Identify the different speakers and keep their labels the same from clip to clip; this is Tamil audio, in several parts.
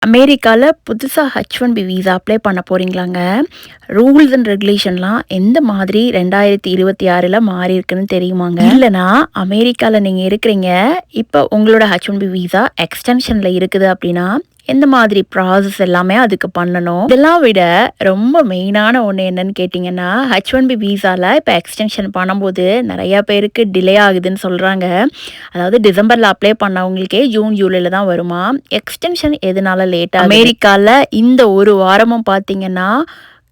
Speaker 1: அமெரிக்கால புதுசா H1B விசா அப்ளை பண்ண போறீங்களாங்க. ரூல்ஸ் அண்ட் ரெகுலேஷன்லாம் எந்த மாதிரி 2026ல மாறியிருக்குன்னு தெரியுமாங்க? இல்லன்னா அமெரிக்கால நீங்க இருக்கிறீங்க. இப்ப உங்களோட H1B விசா எக்ஸ்டென்ஷன்ல இருக்குது அப்டின்னா, எந்த மாதிரி ப்ராசஸ் எல்லாமே அதுக்கு பண்ணணும். இதெல்லாம் விட ரொம்ப மெயினான ஒண்ணு என்னன்னு கேட்டீங்கன்னா, H1B விசால இப்ப எக்ஸ்டென்ஷன் பண்ணும்போது நெறைய பேருக்கு டிலே ஆகுதுன்னு சொல்றாங்க. அதாவது டிசம்பர்ல அப்ளை பண்ணவங்களுக்கே ஜூன், ஜூலைல தான் வருமாம். எக்ஸ்டென்ஷன் எதனால லேட் ஆகுது? அமெரிக்கால இந்த ஒரு வாரமும் பார்த்தீங்கன்னா,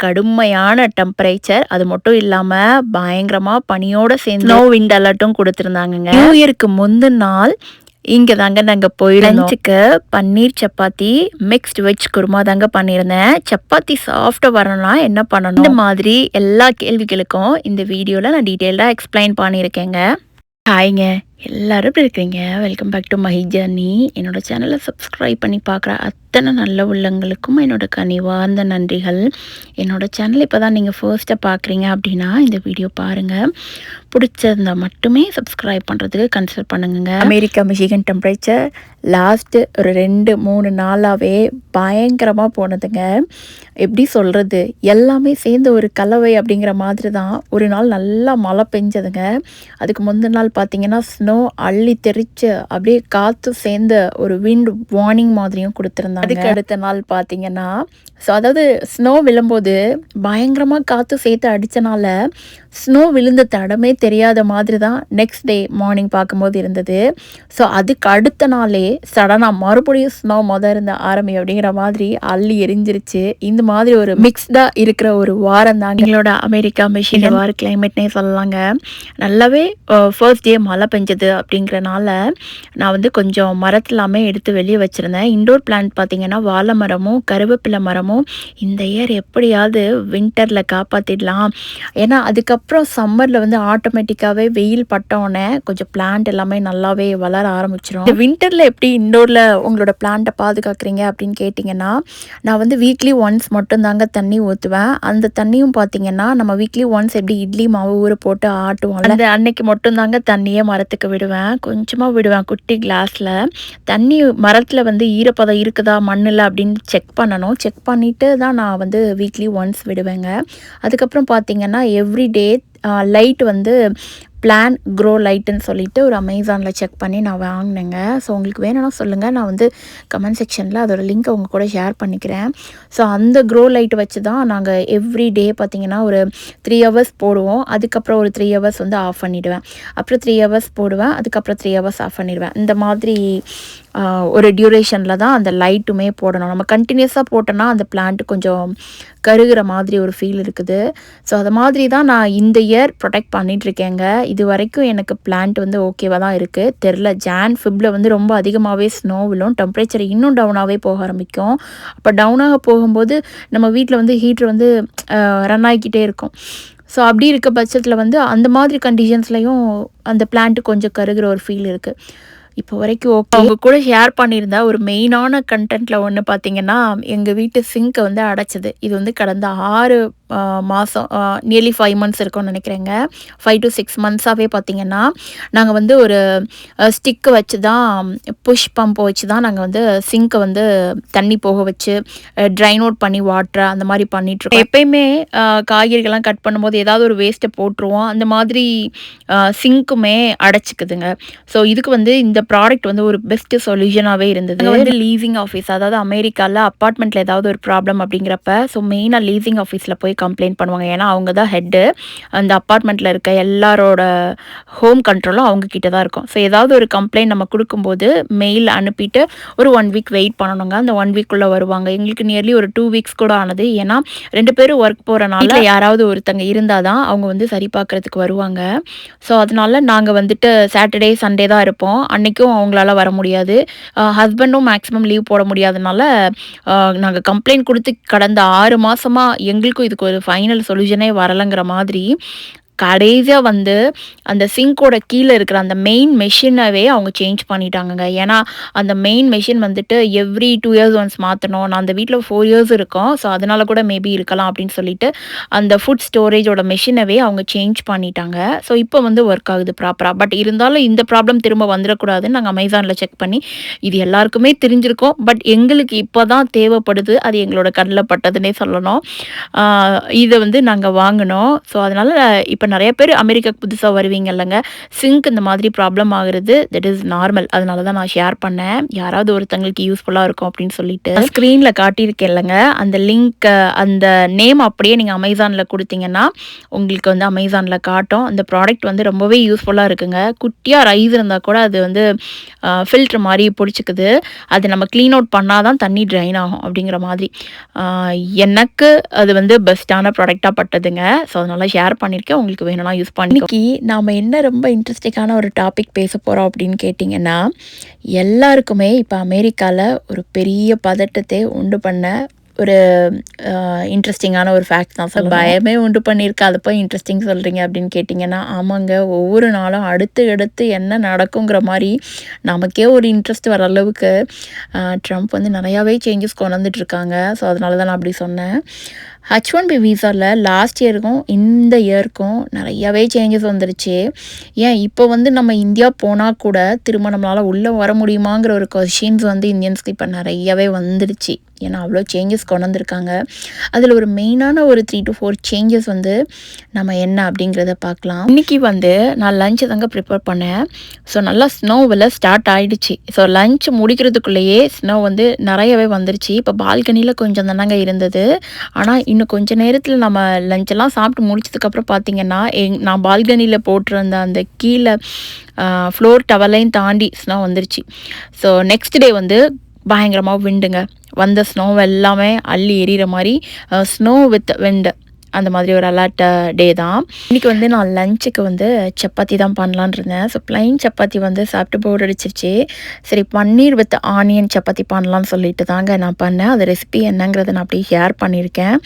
Speaker 1: கடுமையான டெம்பரேச்சர். அது மட்டும் இல்லாம பயங்கரமா பனியோட சேர்ந்து ஸ்னோ விண்ட் அலர்ட்டும் குடுத்திருந்தாங்கங்க. நியூ இயர்க்கு முந்தின நாள் இங்க தாங்க நாங்க போயிருந்தோம். லஞ்சுக்கு பன்னீர் சப்பாத்தி, மிக்ஸ்டு வெஜ் குருமா தாங்க பண்ணியிருந்தேன். சப்பாத்தி சாஃப்ட்டா வரணும்னா என்ன பண்ணணும்? இந்த மாதிரி எல்லா கேள்விகளுக்கும் இந்த வீடியோல நான் டீட்டெயில்டா எக்ஸ்பிளைன் பண்ணியிருக்கேங்க. ஹாய்ங்க, எல்லாரும் எப்படி இருக்கீங்க? Welcome back to my journey. என்னோட சேனலை சப்ஸ்கிரைப் பண்ணி பார்க்குற அத்தனை நல்ல உள்ளங்களுக்கும் என்னோட கனிவார்ந்த நன்றிகள். என்னோட சேனல் இப்போ தான் நீங்கள் ஃபர்ஸ்ட்டாக பார்க்குறீங்க அப்படின்னா இந்த வீடியோ பாருங்கள். பிடிச்சிருந்தா மட்டுமே சப்ஸ்கிரைப் பண்ணுறதுக்கு கன்சிடர் பண்ணுங்க. அமெரிக்கா மிஷிகன் டெம்பரேச்சர் லாஸ்ட்டு ஒரு 2-3 நாளாகவே பயங்கரமாக போனதுங்க. எப்படி சொல்கிறது, எல்லாமே சேர்ந்து ஒரு கலவை அப்படிங்கிற மாதிரி தான். ஒரு நாள் நல்லா மழை பெஞ்சதுங்க. அதுக்கு முந்தின நாள் பார்த்தீங்கன்னா ஸ்னோ அள்ளி தெரிச்சு அப்படியே காற்று சேர்ந்த ஒரு விண்ட் வார்னிங் மாதிரியும் கொடுத்துருந்தாங்க. அதுக்கு அடுத்த நாள் பார்த்தீங்கன்னா அதாவது ஸ்னோ விழும்போது பயங்கரமாக காற்று சேர்த்து அடித்தனால ஸ்னோ விழுந்த தடமே தெரியாத மாதிரி தான் நெக்ஸ்ட் டே மார்னிங் பார்க்கும்போது இருந்தது. ஸோ அதுக்கு அடுத்த நாளே சடனாக மறுபடியும் ஸ்னோ இருந்த ஆரம்பி அப்படிங்கிற மாதிரி அள்ளி எரிஞ்சிருச்சு. இந்த மாதிரி ஒரு மிக்ஸ்டாக இருக்கிற ஒரு வாரம் தாங்க எங்களோட அமெரிக்கா மிஷின் வார கிளைமேட்னே சொல்லலாங்க. நல்லாவே ஃபர்ஸ்ட் டே மழை பெஞ்சது அப்படிங்கிறனால நான் வந்து கொஞ்சம் மரத்தெல்லாமே எடுத்து வெளியே வச்சுருந்தேன். இண்டோர் பிளான்ட் பார்த்திங்கன்னா வாழை மரமும் கருவேப்பிலை மரமும் இந்த இயர் எப்படியாவது வின்டரில் காப்பாற்றிடலாம். ஏன்னா அதுக்கப்புறம் சம்மரில் வந்து ஆட்டோமேட்டிக்காகவே வெயில் பட்டோன்னே கொஞ்சம் பிளான்ட் எல்லாமே நல்லாவே வளர ஆரம்பிச்சிடும். இந்த வின்டரில் எப்படி இண்டோரில் உங்களோட பிளான்ட்டை பாதுகாக்கிறீங்க அப்படின்னு கேட்டிங்கன்னா, நான் வந்து வீக்லி ஒன்ஸ் மட்டும்தாங்க தண்ணி ஊற்றுவேன். அந்த தண்ணியும் பார்த்திங்கன்னா நம்ம வீக்லி ஒன்ஸ் எப்படி இட்லி மாவு ஊற போட்டு ஆட்டுவோம், அந்த அன்னைக்கு மட்டும்தாங்க தண்ணியே மரத்துக்கு விடுவேன். கொஞ்சமாக விடுவேன் குட்டி கிளாஸில். தண்ணி மரத்தில் வந்து ஈரப்பதம் இருக்குதா மண்ணில் அப்படின்னு செக் பண்ணணும். செக் பண்ணிவிட்டு தான் நான் வந்து வீக்லி ஒன்ஸ் விடுவேங்க. அதுக்கப்புறம் பார்த்திங்கன்னா எவ்ரிடே லைட் வந்து பிளான் க்ரோ லைட்டுன்னு சொல்லிட்டு ஒரு அமேசானில் செக் பண்ணி நான் வாங்கினேங்க. ஸோ உங்களுக்கு வேணும்னா சொல்லுங்கள், நான் வந்து கமெண்ட் செக்ஷனில் அதோட லிங்க்கை உங்கள் கூட ஷேர் பண்ணிக்கிறேன். ஸோ அந்த க்ரோ லைட் வச்சு தான் நாங்கள் எவ்ரி டே பார்த்திங்கன்னா ஒரு 3 ஹவர்ஸ் போடுவோம். அதுக்கப்புறம் ஒரு 3 ஹவர்ஸ் வந்து ஆஃப் பண்ணிவிடுவேன். அப்புறம் 3 ஹவர்ஸ் போடுவேன். அதுக்கப்புறம் 3 ஹவர்ஸ் ஆஃப் பண்ணிடுவேன். இந்த மாதிரி ஒரு டியூரேஷனில் தான் அந்த லைட்டுமே போடணும். நம்ம கண்டினியூஸாக போட்டோன்னா அந்த பிளான்ட் கொஞ்சம் கருகிற மாதிரி ஒரு ஃபீல் இருக்குது. ஸோ அது மாதிரி தான் நான் இந்த இயர் ப்ரொடெக்ட் பண்ணிகிட்ருக்கேங்க. இது வரைக்கும் எனக்கு பிளான்ட் வந்து ஓகேவாக தான் இருக்குது. தெரில, ஃபெப்ரவரியில் வந்து ரொம்ப அதிகமாகவே ஸ்னோ விழும். டெம்பரேச்சர் இன்னும் டவுனாகவே போக ஆரம்பிக்கும். அப்போ டவுனாக போகும்போது நம்ம வீட்டில் வந்து ஹீட்ரு வந்து ரன் ஆகிக்கிட்டே இருக்கும். ஸோ அப்படி இருக்க பட்சத்தில் வந்து அந்த மாதிரி கண்டிஷன்ஸ்லையும் அந்த பிளான்ட்டு கொஞ்சம் கருகிற ஒரு ஃபீல் இருக்குது. இப்போ வரைக்கும் ஓகே. அவங்க கூட ஷேர் பண்ணியிருந்தா ஒரு மெயினான கண்டென்ட்டில் ஒன்று பார்த்தீங்கன்னா, எங்கள் வீட்டு சிங்க்கை வந்து அடைச்சது. இது வந்து கடந்த 6 மாதம் நியர்லி 5 மந்த்ஸ் இருக்கும்னு நினைக்கிறேங்க. 5 to 6 மந்த்ஸாகவே பார்த்தீங்கன்னா நாங்கள் வந்து ஒரு ஸ்டிக்கு வச்சு தான், புஷ் பம்பை வச்சு தான் நாங்கள் வந்து சிங்க்கை வந்து தண்ணி போக வச்சு ட்ரைன் அவுட் பண்ணி வாட்டரை அந்த மாதிரி பண்ணிகிட்ருக்கோம். எப்பயுமே காய்கறிகள்லாம் கட் பண்ணும்போது ஏதாவது ஒரு வேஸ்ட்டை போட்டுருவோம். அந்த மாதிரி சிங்க்குமே அடைச்சிக்குதுங்க. ஸோ இதுக்கு வந்து இந்த ப்ராடக்ட் வந்து ஒரு பெஸ்ட்டு சொல்யூஷனாகவே இருந்தது. வந்து லீசிங் ஆஃபீஸ், அதாவது அமெரிக்காவில் அப்பார்ட்மெண்ட்டில் ஏதாவது ஒரு ப்ராப்ளம் அப்படிங்கிறப்ப ஸோ மெயினாக லீசிங் ஆஃபீஸில் போய் கம்ப்ளைண்ட் பண்ணுவாங்க. ஏன்னா அவங்க தான் ஹெட்டு. அந்த அப்பார்ட்மெண்ட்டில் இருக்க எல்லாரோட ஹோம் கண்ட்ரோலும் அவங்கக்கிட்ட தான் இருக்கும். ஸோ ஏதாவது ஒரு கம்ப்ளைண்ட் நம்ம கொடுக்கும்போது மெயில் அனுப்பிட்டு ஒரு 1 வீக் வெயிட் பண்ணணுங்க. அந்த 1 வீக்குள்ளே வருவாங்க. எங்களுக்கு நியர்லி ஒரு 2 வீக்ஸ் கூட ஆனது. ஏன்னா 2 பேரும் ஒர்க் போகிறனால யாராவது ஒருத்தங்க இருந்தால் தான் அவங்க வந்து சரி பார்க்குறதுக்கு வருவாங்க. ஸோ அதனால நாங்கள் வந்துட்டு சாட்டர்டே சண்டே தான் இருப்போம். அன்றைக்கும் அவங்களால வர முடியாது. ஹஸ்பண்டும் மேக்ஸிமம் லீவ் போட முடியாதனால நாங்கள் கம்ப்ளைண்ட் கொடுத்து கடந்த 6 மாதமாக எங்களுக்கும் இதுக்கு ஒரு ஃபைனல் சொல்யூஷனே வரலைங்கிற மாதிரி கடைசியாக வந்து அந்த சிங்கோட கீழே இருக்கிற அந்த மெயின் மெஷினவே அவங்க சேஞ்ச் பண்ணிட்டாங்கங்க. ஏன்னா அந்த மெயின் மெஷின் வந்துட்டு எவ்ரி 2 இயர்ஸ் ஒன்ஸ் மாற்றணும். நான் அந்த வீட்டில் 4 இயர்ஸ் இருக்கோம். ஸோ அதனால கூட மேபி இருக்கலாம் அப்படின்னு சொல்லிட்டு அந்த ஃபுட் ஸ்டோரேஜோட மெஷினவே அவங்க சேஞ்ச் பண்ணிட்டாங்க. ஸோ இப்போ வந்து ஒர்க் ஆகுது ப்ராப்பராக. பட் இருந்தாலும் இந்த ப்ராப்ளம் திரும்ப வந்துடக்கூடாதுன்னு நாங்கள் அமேசானில் செக் பண்ணி இது எல்லாருக்குமே தெரிஞ்சிருக்கோம். பட் எங்களுக்கு இப்போ தான் தேவைப்படுது. அது எங்களோட கண்ணில் பட்டதுன்னே சொல்லணும். இதை வந்து நாங்கள் வாங்கினோம். ஸோ அதனால் இப்போ நிறைய பேர் அமெரிக்காவுக்கு புதுசாக வருவீங்க இல்லைங்க, சிங்க் இந்த மாதிரி ப்ராப்ளம் ஆகுறது தட் இஸ் நார்மல். அதனால தான் நான் ஷேர் பண்ணேன். யாராவது ஒருத்தங்களுக்கு யூஸ்ஃபுல்லாக இருக்கும் அப்படின்னு சொல்லிட்டு ஸ்க்ரீனில் காட்டியிருக்கேன் இல்லைங்க, அந்த லிங்க் அந்த நேம் அப்படியே நீங்கள் அமேசானில் கொடுத்தீங்கன்னா உங்களுக்கு வந்து அமேசானில் காட்டும். அந்த ப்ராடக்ட் வந்து ரொம்பவே யூஸ்ஃபுல்லாக இருக்குங்க. குட்டியாக ரைஸ் இருந்தால் கூட அது வந்து ஃபில்ட்ரு மாதிரி பிடிச்சிக்குது. அது நம்ம க்ளீன் அவுட் பண்ணால் தான் தண்ணி ட்ரைன் ஆகும் அப்படிங்கிற மாதிரி. எனக்கு அது வந்து பெஸ்ட்டான ப்ராடக்டாக பட்டதுங்க. ஸோ அதனால் ஷேர் பண்ணியிருக்கேன். உங்களுக்கு வேணும்னா யூஸ் பண்ணி. இன்னைக்கு நாம் என்ன ரொம்ப இன்ட்ரெஸ்டிங்கான ஒரு டாபிக் பேச போகிறோம் அப்படின்னு கேட்டிங்கன்னா, எல்லாருக்குமே இப்போ அமெரிக்காவில் ஒரு பெரிய பதட்டத்தை உண்டு பண்ண ஒரு இன்ட்ரெஸ்டிங்கான ஒரு ஃபேக்ட் தான். ஸோ பயமே உண்டு பண்ணியிருக்கு. அதை போய் இன்ட்ரெஸ்டிங் சொல்கிறீங்க அப்படின்னு கேட்டிங்கன்னா, ஆமாங்க, ஒவ்வொரு நாளும் அடுத்து அடுத்து என்ன நடக்குங்கிற மாதிரி நமக்கே ஒரு இன்ட்ரெஸ்ட் வர அளவுக்கு ட்ரம்ப் வந்து நிறையாவே சேஞ்சஸ் கொண்டு வந்துட்டுருக்காங்க. ஸோ அதனால தான் நான் அப்படி சொன்னேன். H1B வீசாவில் லாஸ்ட் இயருக்கும் இந்த இயருக்கும் நிறையாவே சேஞ்சஸ் வந்துருச்சு. ஏன் இப்போ வந்து நம்ம இந்தியா போனால் கூட திரும்ப நம்மளால் உள்ளே வர முடியுமாங்கிற ஒரு கொஷின்ஸ் வந்து இந்தியன்ஸ்க்கு இப்போ நிறையாவே வந்துடுச்சு. ஏன்னா அவ்வளோ சேஞ்சஸ் கொண்டு வந்திருக்காங்க. அதில் ஒரு மெயினான ஒரு 3 to 4 சேஞ்சஸ் வந்து நம்ம என்ன அப்படிங்கிறத பார்க்கலாம். இன்றைக்கி வந்து நான் லஞ்சு தாங்க ப்ரிப்பேர் பண்ணேன். ஸோ நல்லா ஸ்னோவில் ஸ்டார்ட் ஆகிடுச்சு. ஸோ லஞ்ச் முடிக்கிறதுக்குள்ளேயே ஸ்னோ வந்து நிறையவே வந்துருச்சு. இப்போ பால்கனியில் கொஞ்சம் தானங்க இருந்தது. ஆனால் இன்னும் கொஞ்சம் நேரத்தில் நம்ம லஞ்செல்லாம் சாப்பிட்டு முடிச்சதுக்கப்புறம் பார்த்திங்கன்னா நான் பால்கனியில் போட்டிருந்த அந்த கீழே ஃப்ளோர் டவலையும் தாண்டி ஸ்னோ வந்துருச்சு. ஸோ நெக்ஸ்ட் டே வந்து பயங்கரமாக விண்டுங்க. வந்த ஸ்னோ எல்லாமே அள்ளி எறிகிற மாதிரி ஸ்னோ வித் விண்டு அந்த மாதிரி ஒரு அலர்ட் டே தான். இன்றைக்கி வந்து நான் லஞ்சுக்கு வந்து சப்பாத்தி தான் பண்ணலான் இருந்தேன். ஸோ ப்ளைன் சப்பாத்தி வந்து சாப்பிட்டு போர் அடிச்சிருச்சு. சரி, பன்னீர் வித் ஆனியன் சப்பாத்தி பண்ணலான்னு சொல்லிட்டு தாங்க நான் பண்ணேன். அது ரெசிபி என்னங்கிறத நான் அப்படியே ஷேர் பண்ணியிருக்கேன்.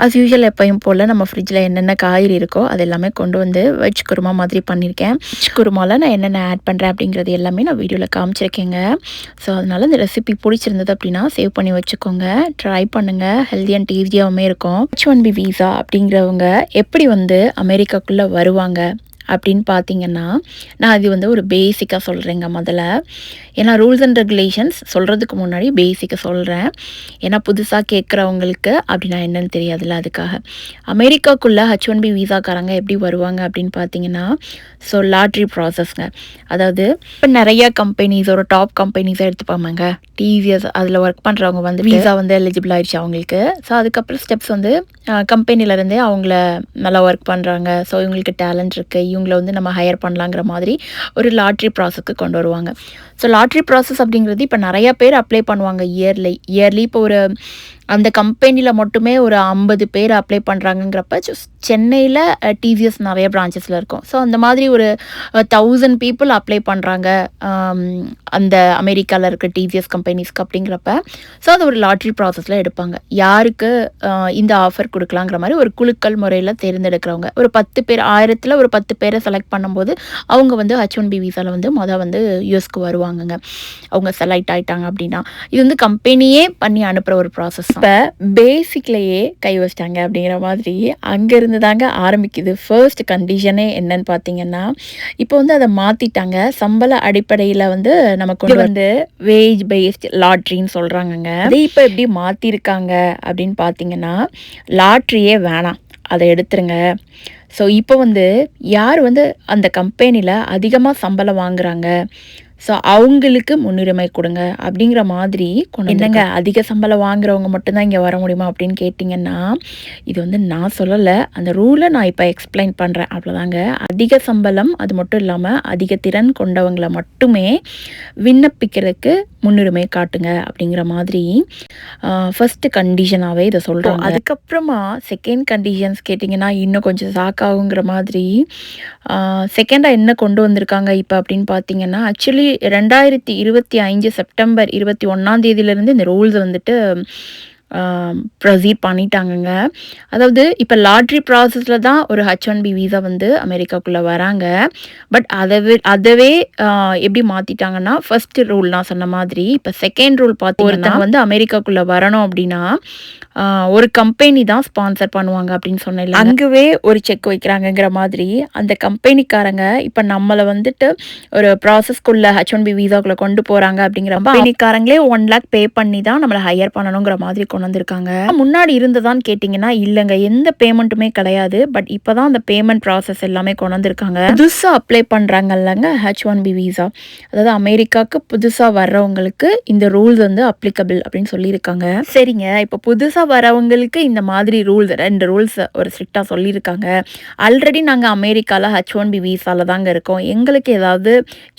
Speaker 1: அஸ் யூஷுவல் எப்பயும் போல் நம்ம ஃப்ரிட்ஜில் என்னென்ன காய்கறி இருக்கோ அது எல்லாமே கொண்டு வந்து வெஜ் குருமா மாதிரி பண்ணியிருக்கேன். வெஜ் குருமாவில் நான் என்னென்ன ஆட் பண்ணுறேன் அப்படிங்கிறது எல்லாமே நான் வீடியோவில் காமிச்சிருக்கேங்க. ஸோ அதனால் இந்த ரெசிபி பிடிச்சிருந்தது அப்படின்னா சேவ் பண்ணி வச்சுக்கோங்க, ட்ரை பண்ணுங்கள். ஹெல்தி அண்ட் டேஸ்டியாகவுமே இருக்கும். H1B வீசா அப்படிங்கிறவங்க எப்படி வந்து அமெரிக்காக்குள்ளே வருவாங்க அப்படின்னு பார்த்தீங்கன்னா, நான் அது வந்து ஒரு பேசிக்காக சொல்கிறேங்க முதல்ல. ஏன்னா ரூல்ஸ் அண்ட் ரெகுலேஷன்ஸ் சொல்கிறதுக்கு முன்னாடி பேசிக்காக சொல்கிறேன். ஏன்னா புதுசாக கேட்குறவங்களுக்கு அப்படின்னா என்னென்னு தெரியாதுல்ல, அதுக்காக. அமெரிக்காக்குள்ளே H1B வீசாக்காரங்க எப்படி வருவாங்க அப்படின்னு பார்த்தீங்கன்னா, ஸோ லாட்ரி ப்ராசஸ்ங்க. அதாவது இப்போ நிறையா கம்பெனிஸ், ஒரு டாப் கம்பெனிஸாக எடுத்துப்பாங்க, டிவிஎஸ், அதில் ஒர்க் பண்ணுறவங்க வந்து வீசா வந்து எலிஜிபிள் ஆகிடுச்சு அவங்களுக்கு. ஸோ அதுக்கப்புறம் ஸ்டெப்ஸ் வந்து கம்பெனிலேருந்தே அவங்கள நல்லா ஒர்க் பண்ணுறாங்க, ஸோ இவங்களுக்கு டேலண்ட் இருக்குது, இவங்கள வந்து நம்ம ஹையர் பண்ணலாங்கிற மாதிரி ஒரு லாட்ரி ப்ராசஸ்க்கு கொண்டு வருவாங்க. ஸோ லாட்ரி ப்ராசஸ் அப்படிங்கிறது இப்போ நிறையா பேர் அப்ளை பண்ணுவாங்க இயர்லி. இப்போ ஒரு அந்த கம்பெனியில் மட்டுமே ஒரு 50 பேர் அப்ளை பண்ணுறாங்கங்கிறப்ப சென்னையில் டிவிஎஸ் நிறைய பிரான்ச்சஸில் இருக்கும். ஸோ அந்த மாதிரி ஒரு 1000 பீப்புள் அப்ளை பண்ணுறாங்க அந்த அமெரிக்காவில் இருக்க டிவிஎஸ் கம்பெனிஸ்க்கு அப்படிங்கிறப்ப, ஸோ அது ஒரு லாட்ரி ப்ராசஸில் எடுப்பாங்க. யாருக்கு இந்த ஆஃபர் கொடுக்கலாங்கிற மாதிரி ஒரு குழுக்கள் முறையில் தேர்ந்தெடுக்கிறவங்க ஒரு 10 பேர், 1000ல் ஒரு 10 பேரை செலக்ட் பண்ணும்போது அவங்க வந்து H1B வீசாவில் வந்து வந்து யூஎஸ்க்கு வருவாங்கங்க. அவங்க செலக்ட் ஆகிட்டாங்க அப்படின்னா இது வந்து கம்பெனியே பண்ணி அனுப்புகிற ஒரு ப்ராசஸ். இப்போ பேசிக்லேயே கை வச்சிட்டாங்க அப்படிங்கிற மாதிரி அங்கேருந்து தாங்க ஆரம்பிக்குது. ஃபர்ஸ்ட் கண்டிஷனே என்னன்னு பார்த்தீங்கன்னா, இப்போ வந்து அதை மாற்றிட்டாங்க. சம்பள அடிப்படையில் வந்து நமக்கு வந்து வேஜ் பேஸ்ட் லாட்ரின்னு சொல்கிறாங்கங்க. அதே இப்போ எப்படி மாற்றிருக்காங்க அப்படின்னு பார்த்தீங்கன்னா, லாட்ரியே வேணாம், அதை எடுத்துருங்க. ஸோ இப்போ வந்து யார் வந்து அந்த கம்பெனியில் அதிகமாக சம்பளம் வாங்குகிறாங்க, ஸோ அவங்களுக்கு முன்னுரிமை கொடுங்க அப்படிங்கிற மாதிரி என்னங்க அதிக சம்பளம் வாங்குறவங்க மட்டும்தான் இங்கே வர முடியுமா அப்படின்னு கேட்டிங்கன்னா, இது வந்து நான் சொல்லலை, அந்த ரூலை நான் இப்போ எக்ஸ்பிளைன் பண்ணுறேன், அவ்வளோதாங்க. அதிக சம்பளம், அது மட்டும் இல்லாமல் அதிக திறன் கொண்டவங்களை மட்டுமே விண்ணப்பிக்கிறதுக்கு முன்னுரிமை காட்டுங்க அப்படிங்கிற மாதிரி ஃபஸ்ட்டு கண்டிஷனாகவே இதை சொல்கிறோம். அதுக்கப்புறமா செகண்ட் கண்டிஷன்ஸ் கேட்டிங்கன்னா இன்னும் கொஞ்சம் ஷாக்காகுங்கிற மாதிரி செகண்டாக என்ன கொண்டு வந்திருக்காங்க இப்போ அப்படின்னு பார்த்தீங்கன்னா, ஆக்சுவலி 2025 செப்டம்பர் 21 இந்த ரூல்ஸ் வந்துட்டு ப்ரொசீட் பண்ணிட்டாங்கங்க. அதாவது இப்போ லாட்ரி ப்ராசஸில் தான் ஒரு H1B வீசா வந்து அமெரிக்காக்குள்ளே வராங்க. பட் அதவே எப்படி மாற்றிட்டாங்கன்னா, ஃபர்ஸ்ட் ரூல் நான் சொன்ன மாதிரி இப்போ செகண்ட் ரூல் பார்த்தீங்கன்னா, ஒருத்தங்க வந்து அமெரிக்காக்குள்ளே வரணும் அப்படின்னா ஒரு கம்பெனி தான் ஸ்பான்சர் பண்ணுவாங்க அப்படின்னு சொன்னேன். அங்கவே ஒரு செக் வைக்கிறாங்கங்கிற மாதிரி அந்த கம்பெனிக்காரங்க இப்போ நம்மளை வந்துட்டு ஒரு ப்ராசஸ்க்குள்ளே H1B வீசாக்குள்ளே கொண்டு போகிறாங்க அப்படிங்கிற கம்பெனிக்காரங்களே 1 lakh பே பண்ணி தான் நம்மளை ஹையர் பண்ணணுங்கிற மாதிரி கொண்டு வந்திருக்காங்க. முன்னாடி இருந்ததான்னு கேட்டிங்கன்னா இல்லைங்க, எந்த பேமெண்ட்டுமே கிடையாது. பட் இப்போ தான் அந்த பேமெண்ட் ப்ராசஸ் எல்லாமே கொண்டு வந்திருக்காங்க. புதுசாக அப்ளை பண்ணுறாங்க இல்லைங்க H1B வீசா, அதாவது அமெரிக்காவுக்கு புதுசாக வர்றவங்களுக்கு இந்த ரூல்ஸ் வந்து அப்ளிகபிள் அப்படின்னு சொல்லியிருக்காங்க. சரிங்க, இப்போ புதுசாக வரவங்களுக்கு இந்த மாதிரி ரூல்ஸ் 2 ரூல்ஸ் ஒரு ஸ்ட்ரிக்டாக சொல்லியிருக்காங்க. ஆல்ரெடி நாங்கள் அமெரிக்காவில் H1B வீசாவில் தாங்க இருக்கோம், எங்களுக்கு ஏதாவது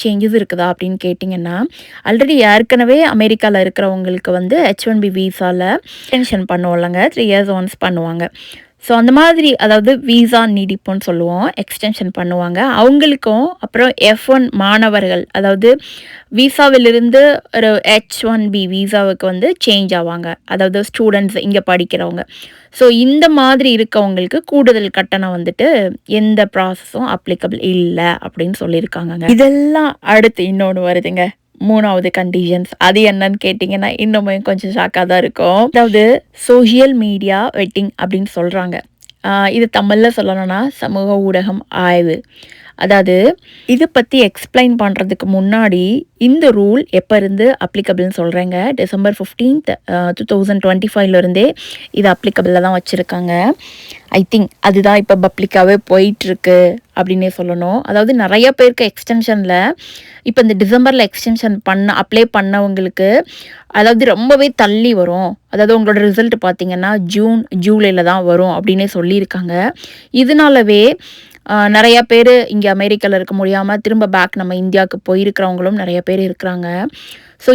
Speaker 1: சேஞ்சஸ் இருக்குதா அப்படின்னு கேட்டிங்கன்னா, ஆல்ரெடி ஏற்கனவே அமெரிக்காவில் இருக்கிறவங்களுக்கு வந்து H1B வீசாவில் எக்ஸ்டென்ஷன் பண்ணுவோம்லங்க, 3 years ஒன்ஸ் பண்ணுவாங்க. ஸோ அந்த மாதிரி அதாவது வீசா நீடிப்புன்னு சொல்லுவோம், எக்ஸ்டென்ஷன் பண்ணுவாங்க அவங்களுக்கும். அப்புறம் F1 மாணவர்கள், அதாவது வீசாவிலிருந்து ஒரு H1B வீசாவுக்கு வந்து சேஞ்ச் ஆவாங்க, அதாவது ஸ்டூடெண்ட்ஸ் இங்கே படிக்கிறவங்க. ஸோ இந்த மாதிரி இருக்கவங்களுக்கு கூடுதல் கட்டணம் வந்துட்டு எந்த ப்ராசஸும் அப்ளிகபிள் இல்லை அப்படின்னு சொல்லியிருக்காங்க. இதெல்லாம் அடுத்து இன்னொன்று வருதுங்க, 3வது கண்டிஷன்ஸ். அது என்னன்னு கேட்டிங்கன்னா இன்னுமே கொஞ்சம் ஷாக்காக தான் இருக்கும். அதாவது சோஷியல் மீடியா வெட்டிங் அப்படின்னு சொல்கிறாங்க. இது தமிழில் சொல்லணும்னா சமூக ஊடகம் ஆய்வு. அதாவது இதை பற்றி எக்ஸ்பிளைன் பண்ணுறதுக்கு முன்னாடி இந்த ரூல் எப்போ இருந்து அப்ளிகபிள்னு சொல்கிறேங்க, December 15th 2025 இது அப்ளிகபிளில் தான் வச்சுருக்காங்க. ஐ திங்க் அதுதான் இப்போ பப்ளிக்காகவே போயிட்டுருக்கு அப்படின்னே சொல்லணும். அதாவது நிறைய பேருக்கு எக்ஸ்டென்ஷனில் இப்போ இந்த டிசம்பரில் எக்ஸ்டென்ஷன் அப்ளை பண்ணவங்களுக்கு அதாவது ரொம்பவே தள்ளி வரும், அதாவது உங்களோட ரிசல்ட் பார்த்திங்கன்னா ஜூலையில் தான் வரும் அப்படின்னே சொல்லியிருக்காங்க. இதனாலவே நிறையா பேர் இங்கே அமெரிக்காவில் இருக்க முடியாமல் திரும்ப பேக் நம்ம இந்தியாவுக்கு போயிருக்கிறவங்களும் நிறைய பேர் இருக்கிறாங்க. ஸோ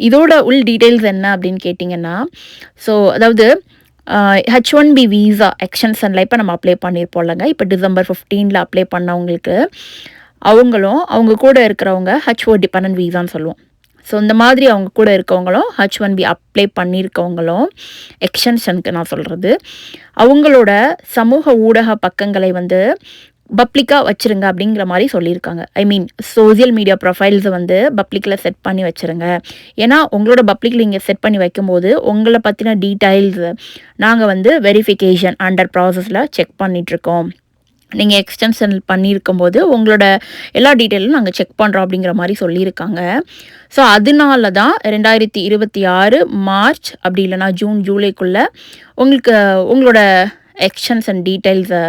Speaker 1: இதோட உள் டீட்டெயில்ஸ் என்ன அப்படின்னு கேட்டிங்கன்னா, ஸோ அதாவது H1B வீசா எக்ஸ்டென்ஷனில் இப்போ நம்ம அப்ளை பண்ணியிருப்போம்லங்க, இப்போ December 15 அப்ளை பண்ணவங்களுக்கு அவங்க கூட இருக்கிறவங்க H4 டிபெண்டன்ட் வீசான்னு சொல்லுவோம். ஸோ இந்த மாதிரி அவங்க கூட இருக்கவங்களும் H1B அப்ளை பண்ணியிருக்கவங்களும் எக்ஸ்டென்ஷனுக்கு நான் சொல்கிறது, அவங்களோட சமூக ஊடக பக்கங்களை வந்து பப்ளிக்காக வச்சுருங்க அப்படிங்கிற மாதிரி சொல்லியிருக்காங்க. ஐ மீன் சோஷியல் மீடியா ப்ரொஃபைல்ஸை வந்து பப்ளிக்கில் செட் பண்ணி வச்சுருங்க. ஏன்னா உங்களோட பப்ளிக்கில் இங்கே செட் பண்ணி வைக்கும்போது உங்களை பற்றின டீட்டெயில்ஸ் நாங்கள் வந்து வெரிஃபிகேஷன் அண்டர் ப்ராசஸில் செக் பண்ணிகிட்ருக்கோம். நீங்கள் எக்ஸ்டென்ஷன் பண்ணியிருக்கும்போது உங்களோட எல்லா டீட்டெயிலும் நாங்கள் செக் பண்ணுறோம் அப்படிங்கிற மாதிரி சொல்லியிருக்காங்க. ஸோ அதனால தான் 2026 மார்ச் அப்படி இல்லைனா ஜூலைக்குள்ளே உங்களுக்கு உங்களோட எக்ஸ்டென்ஷன் டீட்டெயில்ஸை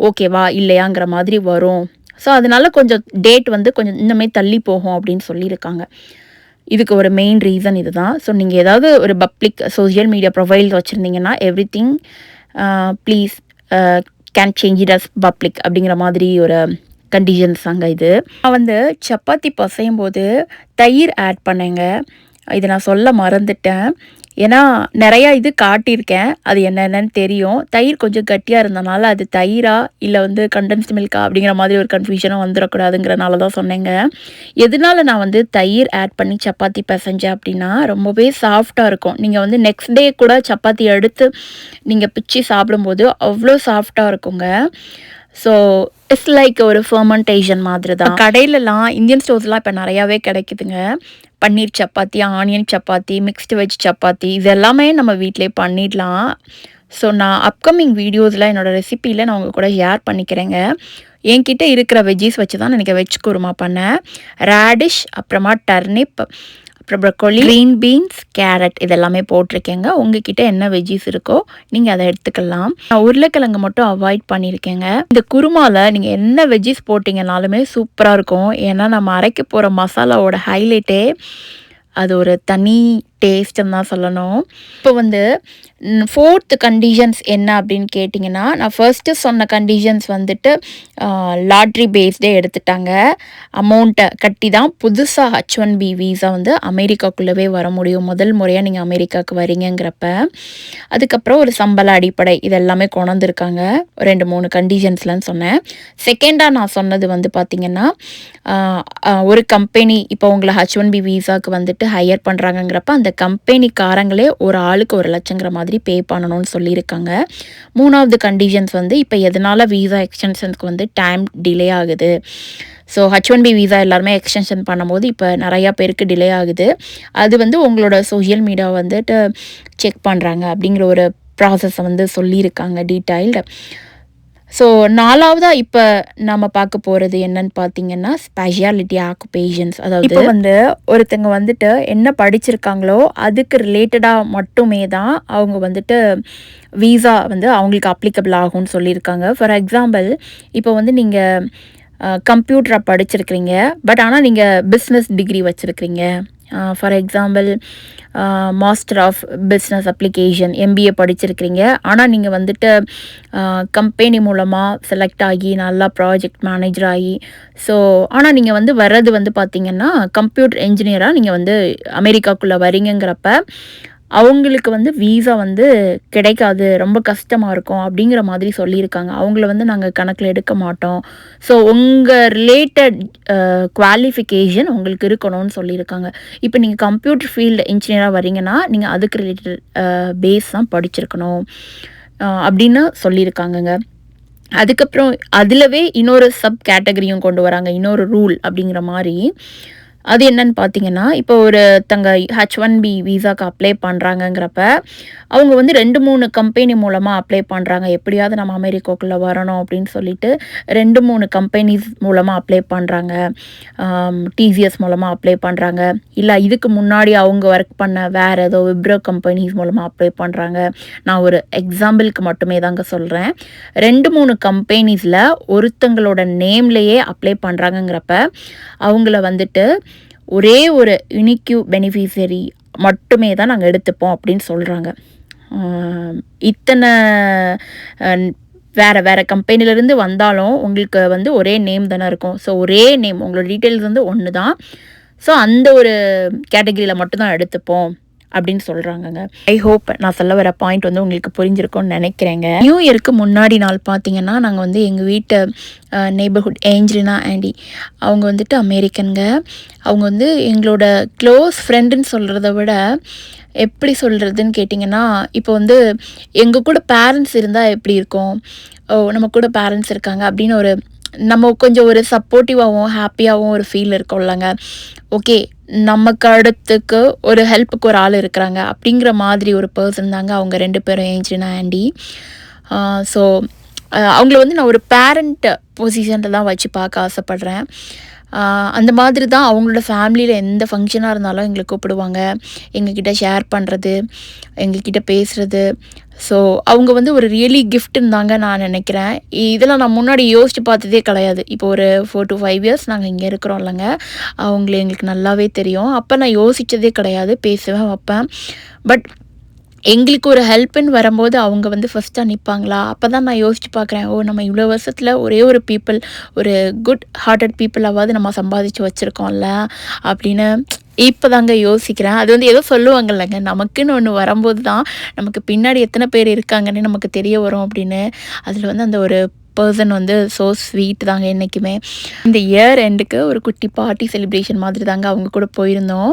Speaker 1: ஓகேவா இல்லையாங்கிற மாதிரி வரும். ஸோ அதனால கொஞ்சம் டேட் வந்து கொஞ்சம் இன்னுமே தள்ளி போகும் அப்படின்னு சொல்லியிருக்காங்க. இதுக்கு ஒரு மெயின் ரீசன் இது தான். ஸோ நீங்கள் ஏதாவது ஒரு பப்ளிக் சோஷியல் மீடியா ப்ரொஃபைல்ஸ் வச்சுருந்தீங்கன்னா everything please can change it as public அப்படிங்கிற மாதிரி ஒரு கண்டிஷன்ஸ் அங்கே. இது நான் வந்து சப்பாத்தி பசையும் போது தயிர் ஆட் பண்ணேங்க, இதை நான் சொல்ல மறந்துட்டேன். ஏன்னா நிறையா இது காட்டியிருக்கேன், அது என்னென்னு தெரியும். தயிர் கொஞ்சம் கட்டியாக இருந்தனால அது தயிரா இல்லை வந்து கண்டென்ஸ்டு மில்கா அப்படிங்கிற மாதிரி ஒரு கன்ஃபியூஷனாக வந்துடக்கூடாதுங்கிறனால தான் சொன்னேங்க. எதனால நான் வந்து தயிர் ஆட் பண்ணி சப்பாத்தி பிசைஞ்சேன் அப்படின்னா ரொம்பவே சாஃப்டாக இருக்கும். நீங்கள் வந்து நெக்ஸ்ட் டே கூட சப்பாத்தி எடுத்து நீங்கள் பிச்சு சாப்பிடும்போது அவ்வளோ சாஃப்டாக இருக்குங்க. ஸோ இட்ஸ் லைக் ஒரு ஃபர்மெண்டேஷன் மாதிரி தான். கடையிலலாம் இந்தியன் ஸ்டோர்ஸ்லாம் இப்போ நிறையாவே கிடைக்குதுங்க. Paneer chapati, onion chapati, mixed veg chapati, இது எல்லாமே நம்ம வீட்டிலே பண்ணிடலாம். ஸோ நான் அப்கமிங் வீடியோஸில் என்னோடய ரெசிப்பியில் நான் உங்கள் கூட ஷேர் பண்ணிக்கிறேங்க. என்கிட்ட இருக்கிற வெஜ்ஜீஸ் வச்சு தான் எனக்கு வெஜ் குருமா பண்ணேன். ரேடிஷ், அப்புறமா டர்னிப், அப்புறம் ப்ரொக்கோலி, க்ரீன் பீன்ஸ், கேரட் இதெல்லாமே போட்டிருக்கேங்க. உங்ககிட்ட என்ன வெஜ்ஜீஸ் இருக்கோ நீங்கள் அதை எடுத்துக்கலாம். நான் உருளைக்கிழங்கு மட்டும் அவாய்ட் பண்ணியிருக்கேங்க. இந்த குருமாவில் நீங்கள் என்ன வெஜ்ஜீஸ் போட்டிங்கனாலுமே சூப்பராக இருக்கும். ஏன்னா நம்ம அரைக்க போகிற மசாலாவோட ஹைலைட்டே அது ஒரு தனி டேஸ்ட்டுன்னு தான் சொல்லணும். இப்போ வந்து 4th கண்டிஷன்ஸ் என்ன அப்படின்னு கேட்டிங்கன்னா, நான் ஃபர்ஸ்ட்டு சொன்ன கண்டிஷன்ஸ் வந்துட்டு லாட்ரி பேஸ்டே எடுத்துட்டாங்க. அமௌண்ட்டை கட்டி தான் புதுசாக H1B வீசா வந்து அமெரிக்காக்குள்ளவே வர முடியும், முதல் முறையாக நீங்கள் அமெரிக்காவுக்கு வரீங்கிறப்ப. அதுக்கப்புறம் ஒரு சம்பள அடிப்படை இதெல்லாமே கொண்டு வந்திருக்காங்க, 2-3 கண்டிஷன்ஸ்லன்னு சொன்னேன். செகண்டாக நான் சொன்னது வந்து பார்த்திங்கன்னா, ஒரு கம்பெனி இப்போ உங்களை H1B வீசாவுக்கு வந்துட்டு ஹையர் பண்ணுறாங்கங்கிறப்ப அந்த அந்த கம்பெனிக்காரங்களே ஒரு ஆளுக்கு 1,00,000ங்கிற மாதிரி பே பண்ணணும்னு சொல்லியிருக்காங்க. 3வது கண்டிஷன்ஸ் வந்து இப்போ எதனால் வீசா எக்ஸ்டென்ஷனுக்கு வந்து டைம் டிலே ஆகுது. ஸோ H1B வீசா எல்லாருமே எக்ஸ்டென்ஷன் பண்ணும்போது இப்போ நிறையா பேருக்கு டிலே ஆகுது. அது வந்து உங்களோட சோஷியல் மீடியா வந்துட்டு செக் பண்ணுறாங்க அப்படிங்கிற ஒரு ப்ராசஸை வந்து சொல்லியிருக்காங்க டீட்டெயில்டு. ஸோ 4வதா இப்போ நம்ம பார்க்க போகிறது என்னன்னு பார்த்தீங்கன்னா ஸ்பெஷாலிட்டி ஆக்குபேஷன்ஸ். அதாவது இப்போ வந்து ஒருத்தங்க வந்துட்டு என்ன படிச்சிருக்காங்களோ அதுக்கு ரிலேட்டடாக மட்டுமே தான் அவங்க வந்துட்டு வீசா வந்து அவங்களுக்கு அப்ளிகபிள் ஆகும்னு சொல்லியிருக்காங்க. ஃபார் எக்ஸாம்பிள் இப்போ வந்து நீங்கள் கம்ப்யூட்டரை படிச்சிருக்கிறீங்க, பட் ஆனால் நீங்கள் பிஸ்னஸ் டிகிரி வச்சுருக்கிறீங்க. For example master of business application MBA படிச்சிருக்கிறீங்க, ஆனால் நீங்கள் வந்துட்டு கம்பெனி மூலமாக செலக்ட் ஆகி நல்லா ப்ராஜெக்ட் மேனேஜர் ஆகி ஆனால் நீங்கள் வந்து வர்றது வந்து பார்த்திங்கன்னா கம்ப்யூட்டர் என்ஜினியராக நீங்கள் வந்து அமெரிக்காக்குள்ளே வரீங்கிறப்ப அவங்களுக்கு வந்து வீசா வந்து கிடைக்காது, ரொம்ப கஷ்டமாக இருக்கும் அப்படிங்கிற மாதிரி சொல்லியிருக்காங்க. அவங்கள வந்து நாங்கள் கணக்கில் எடுக்க மாட்டோம். ஸோ உங்கள் ரிலேட்டட் குவாலிஃபிகேஷன் உங்களுக்கு இருக்கணும்னு சொல்லியிருக்காங்க. இப்போ நீங்கள் கம்ப்யூட்டர் ஃபீல்டு இன்ஜினியராக வரீங்கன்னா நீங்கள் அதுக்கு ரிலேட்டட் பேஸ் தான் படிச்சிருக்கணும் அப்படின்னு சொல்லியிருக்காங்கங்க. அதுக்கப்புறம் அதிலவே இன்னொரு சப் கேட்டகரியும் கொண்டு வராங்க, இன்னொரு ரூல் அப்படிங்கிற மாதிரி. அது என்னன்னு பார்த்தீங்கன்னா இப்போ ஒருத்தங்க H1B வீசாக்கு அப்ளை பண்ணுறாங்கங்கிறப்ப அவங்க வந்து 2-3 கம்பெனி மூலமாக அப்ளை பண்ணுறாங்க. எப்படியாவது நம்ம அமெரிக்காக்குள்ளே வரணும் அப்படின்னு சொல்லிட்டு 2-3 கம்பெனிஸ் மூலமாக அப்ளை பண்ணுறாங்க. TCS மூலமாக அப்ளை பண்ணுறாங்க, இல்லை இதுக்கு முன்னாடி அவங்க ஒர்க் பண்ண வேறு ஏதோ விப்ரோ கம்பெனிஸ் மூலமாக அப்ளை பண்ணுறாங்க. நான் ஒரு எக்ஸாம்பிளுக்கு மட்டுமே தாங்க சொல்கிறேன். 2-3 கம்பெனிஸில் ஒருத்தங்களோட நேம்லேயே அப்ளை பண்ணுறாங்கங்கிறப்ப அவங்கள வந்துட்டு ஒரே ஒரு யுனிக்யூ பெனிஃபிஷரி மட்டுமே தான் நாங்கள் எடுத்துப்போம் அப்படின்னு சொல்கிறாங்க. இத்தனை வேறு கம்பெனிலேருந்து வந்தாலும் உங்களுக்கு வந்து ஒரே நேம் தானே இருக்கும். ஸோ ஒரே நேம், உங்களோட டீட்டெயில்ஸ் வந்து ஒன்று தான். ஸோ அந்த ஒரு கேட்டகரியில் மட்டும்தான் எடுத்துப்போம் அப்படின்னு சொல்கிறாங்கங்க. ஐ ஹோப் நான் சொல்ல வர பாயிண்ட் வந்து உங்களுக்கு புரிஞ்சிருக்கும்னு நினைக்கிறேங்க. நியூ இயருக்கு முன்னாடி நாள் பார்த்தீங்கன்னா நாங்கள் வந்து எங்கள் வீட்டு நெய்பர்ஹுட் ஏஞ்சலினா ஆண்டி அவங்க வந்துட்டு அமெரிக்கனுங்க. அவங்க வந்து எங்களோட க்ளோஸ் ஃப்ரெண்டுன்னு சொல்கிறத விட எப்படி சொல்கிறதுன்னு கேட்டிங்கன்னா, இப்போ வந்து எங்கள் கூட பேரண்ட்ஸ் இருந்தால் எப்படி இருக்கும், நம்ம கூட பேரண்ட்ஸ் இருக்காங்க அப்படின்னு ஒரு நம்ம கொஞ்சம் ஒரு சப்போர்ட்டிவாகவும் ஹாப்பியாகவும் ஒரு ஃபீல் இருக்கும்லங்க. ஓகே, நமக்கு அடுத்துக்கு ஒரு ஹெல்ப்புக்கு ஒரு ஆள் இருக்கிறாங்க அப்படிங்கிற மாதிரி ஒரு பர்சன் தாங்க அவங்க 2 பேரும் ஏஞ்சலினா ஆண்டி. ஸோ அவங்கள வந்து நான் ஒரு பேரண்ட் பொசிஷனில் தான் வச்சு பார்க்க ஆசைப்பட்றேன். அந்த மாதிரி தான் அவங்களோட ஃபேமிலியில் எந்த ஃபங்க்ஷனாக இருந்தாலும் எங்களை கூப்பிடுவாங்க, எங்ககிட்ட ஷேர் பண்ணுறது, எங்ககிட்ட பேசுகிறது. ஸோ அவங்க வந்து ஒரு ரியலி கிஃப்ட்டுன்னு தாங்க நான் நினைக்கிறேன். இதெல்லாம் நான் முன்னாடி யோசித்து பார்த்ததே கிடையாது. இப்போ ஒரு 4 to 5 years நாங்கள் இங்கே இருக்கிறோம் இல்லைங்க, அவங்கள எங்களுக்கு நல்லாவே தெரியும். அப்போ நான் யோசித்ததே கிடையாது, பேசுவேன் வைப்பேன். பட் எங்களுக்கு ஒரு ஹெல்ப்புன்னு வரும்போது அவங்க வந்து ஃபஸ்ட்டாக நிற்பாங்களா, அப்போ தான் நான் யோசித்து பார்க்குறேன், நம்ம இவ்வளோ வருஷத்தில் ஒரே ஒரு பீப்புள், ஒரு குட் ஹார்ட்டட் பீப்புளாவது நம்ம சம்பாதிச்சு வச்சுருக்கோம்ல அப்படின்னு இப்போ தாங்க யோசிக்கிறேன். அது வந்து ஏதோ சொல்லுவாங்கல்லங்க, நமக்குன்னு ஒன்று வரும்போது தான் நமக்கு பின்னாடி எத்தனை பேர் இருக்காங்கன்னு நமக்கு தெரிய வரும் அப்படின்னு. அதில் வந்து அந்த ஒரு பர்சன் வந்து ஸோ ஸ்வீட் தாங்க என்றைக்குமே. இந்த இயர் எண்டுக்கு ஒரு குட்டி பார்ட்டி செலிப்ரேஷன் மாதிரி தாங்க அவங்க கூட போயிருந்தோம்.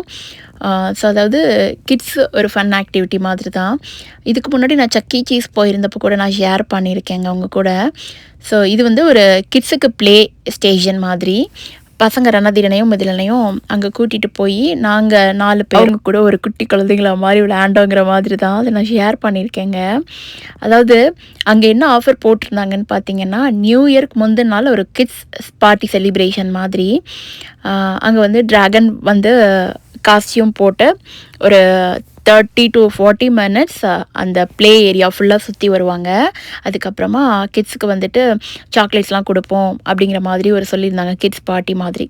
Speaker 1: ஸோ அதாவது கிட்ஸ் ஒரு ஃபன் ஆக்டிவிட்டி மாதிரி தான். இதுக்கு முன்னாடி நான் சக்கி சீஸ் போயிருந்தப்போ கூட நான் ஷேர் பண்ணியிருக்கேங்க அவங்க கூட. ஸோ இது வந்து ஒரு கிட்ஸுக்கு ப்ளே ஸ்டேஷன் மாதிரி. பசங்க ரணதீரனையும் மிதிலனையும் அங்கே கூட்டிகிட்டு போய் நாங்கள் 4 பேர் அவங்க கூட ஒரு குட்டி குழந்தைங்கள மாதிரி விளையாண்டோங்கிற மாதிரி தான் அதை நான் ஷேர் பண்ணியிருக்கேங்க. அதாவது அங்கே என்ன ஆஃபர் போட்டிருந்தாங்கன்னு பார்த்தீங்கன்னா, நியூ இயர்க்கு முந்தின நாள் ஒரு கிட்ஸ் பார்ட்டி செலிப்ரேஷன் மாதிரி. அங்கே வந்து ட்ராகன் வந்து காஸ்டியூம் போட்டு ஒரு 30 to 40 minutes அந்த ப்ளே ஏரியா ஃபுல்லாக சுற்றி வருவாங்க. அதுக்கப்புறமா கிட்ஸுக்கு வந்துட்டு சாக்லேட்ஸ்லாம் கொடுப்போம் அப்படிங்கிற மாதிரி ஒரு சொல்லியிருந்தாங்க, கிட்ஸ் பார்ட்டி மாதிரி.